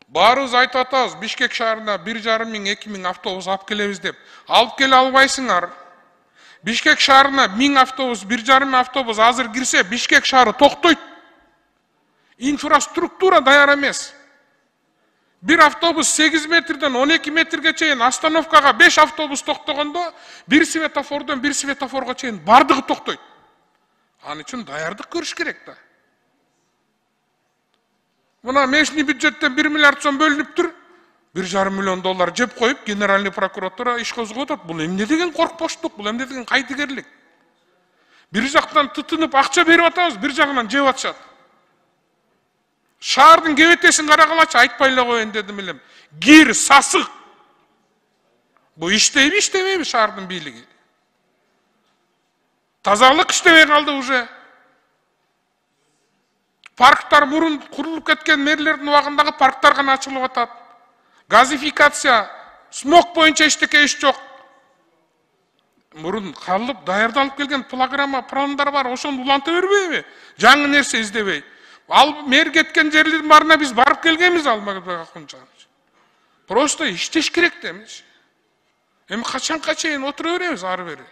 Баарыбыз айтып атабыз, Бишкек шаарына 1,5 миң, 2 миң автобус алып келебиз деп. Алып келе албайсыңар. Бишкек шаарына 1000 автобус, 1,5 миң автобус азыр кирсе, Бишкек шаары токтойт. Инфраструктура даяр эмес. Bir автобус 8 метрден 12 метрге чейин остановкага 5 автобус токтогондо, bir светофордон bir светофорго чейин бардыгы токтойт. Аны үчүн даярдык көрүш керек да. Мына мешни бюджеттен 1 миллиард сом бөлүнүптүр. 1,5 миллион доллар жеп коюп, генеральный прокуратура иш козгоп атат. Бул эмне деген коркпоштук, бул эмне деген кайтыгерлик. Бир жактан тытынып акча берип атабыз, бир жагынан жеп атышат. Шаардын кебетесин карагалачы, айтпай эле коеюн дедим элем. Кир, сасык. Бу иштейби, иштебейби шаардын бийлиги? Тазалык иштебей калды уже. Парктар мурун курулуп кеткен мэрлердин убагындагы парктар гана ачылып атат. Газификация, смог боюнча эчтеке иш жок. Мурун калып, даярдалып келген программа, пландар бар, ошону уланта бербейби? Жаңы нерсе издебей. Ал мэр кеткен жерлердин баарына биз барып келгенбиз Алмазбек Акунжанович. Просто иштеш керек да эмне. Эми качанга чейин отура беребиз ары бери?